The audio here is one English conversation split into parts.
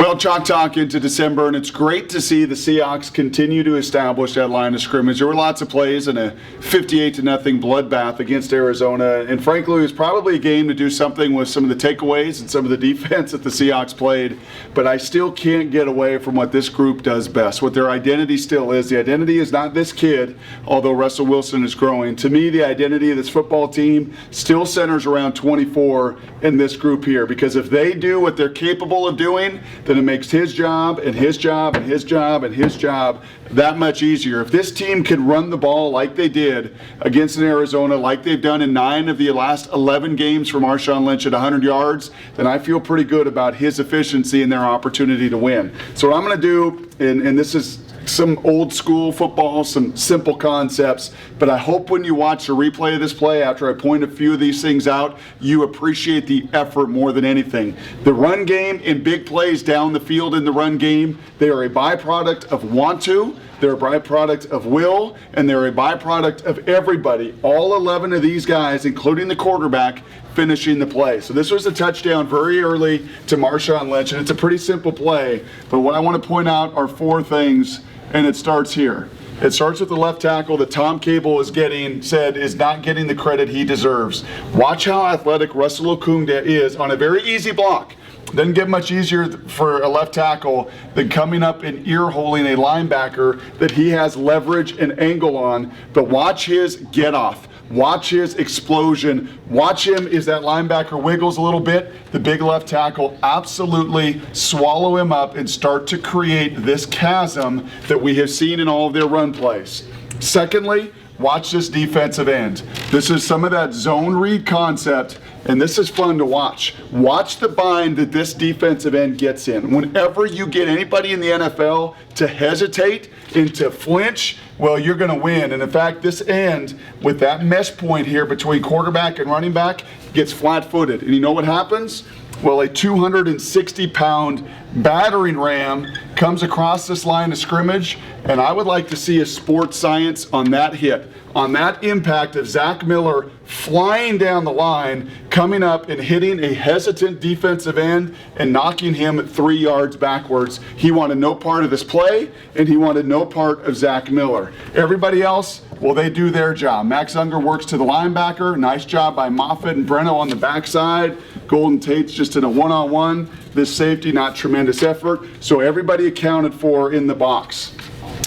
Well, Chalk Talk into December, and it's great to see the Seahawks continue to establish that line of scrimmage. There were lots of plays in a 58-0 bloodbath against Arizona, and frankly, it was probably a game to do something with some of the takeaways and some of the defense that the Seahawks played, but I still can't get away from what this group does best, what their identity still is. The identity is not this kid, although Russell Wilson is growing. To me, the identity of this football team still centers around 24 in this group here, because if they do what they're capable of doing, then it makes his job and his job and his job and his job that much easier. If this team can run the ball like they did against an Arizona, like they've done in 9 of the last 11 games for Marshawn Lynch at 100 yards, then I feel pretty good about his efficiency and their opportunity to win. So what I'm going to do, and this is some old school football, some simple concepts, but I hope when you watch a replay of this play, after I point a few of these things out, you appreciate the effort more than anything. The run game and big plays down the field in the run game, they are a byproduct of want to, they're a byproduct of will, and they're a byproduct of everybody, all 11 of these guys, including the quarterback, finishing the play. So this was a touchdown very early to Marshawn Lynch, and it's a pretty simple play, but what I want to point out are 4 things. And it starts here. It starts with the left tackle that Tom Cable said is not getting the credit he deserves. Watch how athletic Russell Okung is on a very easy block. Doesn't get much easier for a left tackle than coming up and ear-holing a linebacker that he has leverage and angle on. But watch his get off. Watch his explosion. Watch him as that linebacker wiggles a little bit. The big left tackle absolutely swallow him up and start to create this chasm that we have seen in all of their run plays. Secondly, watch this defensive end. This is some of that zone read concept, and this is fun to watch. Watch the bind that this defensive end gets in. Whenever you get anybody in the NFL to hesitate and to flinch, well, you're going to win. And in fact, this end with that mesh point here between quarterback and running back gets flat-footed. And you know what happens? Well, a 260-pound battering ram comes across this line of scrimmage, and I would like to see a sports science on that hit, on that impact of Zach Miller flying down the line, coming up and hitting a hesitant defensive end and knocking him 3 yards backwards. He wanted no part of this play, and he wanted no part of Zach Miller. Everybody else, well, they do their job. Max Unger works to the linebacker. Nice job by Moffitt and Breno on the backside. Golden Tate's just in a one-on-one. This safety, not tremendous effort. So everybody accounted for in the box.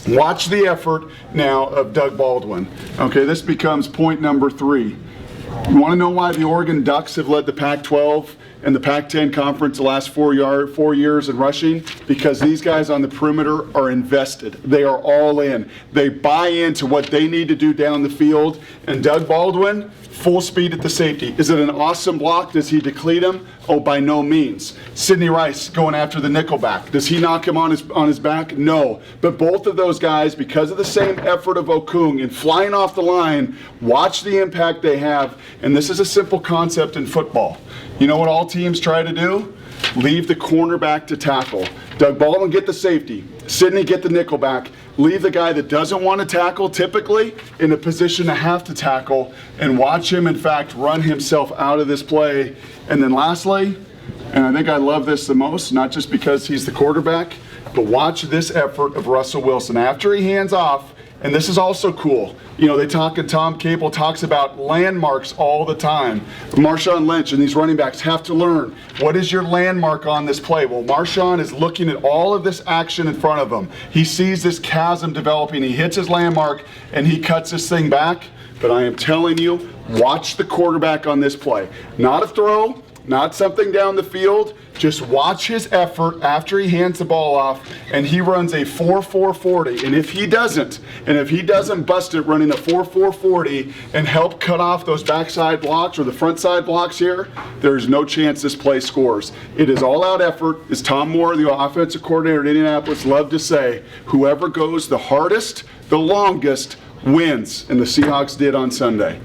Watch the effort now of Doug Baldwin. Okay, this becomes point number 3. You want to know why the Oregon Ducks have led the Pac-12 and the Pac-10 conference the last 4 years in rushing? Because these guys on the perimeter are invested. They are all in. They buy into what they need to do down the field. And Doug Baldwin, full speed at the safety. Is it an awesome block? Does he deplete him? Oh, by no means. Sidney Rice going after the nickelback. Does he knock him on his back? No. But both of those guys, because of the same effort of Okung and flying off the line, watch the impact they have. And this is a simple concept in football. You know what all teams try to do? Leave the cornerback to tackle. Doug Baldwin, get the safety. Sidney, get the nickelback. Leave the guy that doesn't want to tackle typically in a position to have to tackle, and watch him, in fact, run himself out of this play. And then lastly, and I think I love this the most, not just because he's the quarterback, but watch this effort of Russell Wilson. After he hands off, and this is also cool. You know, Tom Cable talks about landmarks all the time. Marshawn Lynch and these running backs have to learn, what is your landmark on this play? Well, Marshawn is looking at all of this action in front of him. He sees this chasm developing. He hits his landmark, and he cuts this thing back. But I am telling you, watch the quarterback on this play. Not a throw, not something down the field. Just watch his effort after he hands the ball off, and he runs a 4.440. And if he doesn't bust it running a 4.440 and help cut off those backside blocks or the front side blocks here, there's no chance this play scores. It is all-out effort. As Tom Moore, the offensive coordinator at Indianapolis, loved to say, whoever goes the hardest, the longest, wins. And the Seahawks did on Sunday.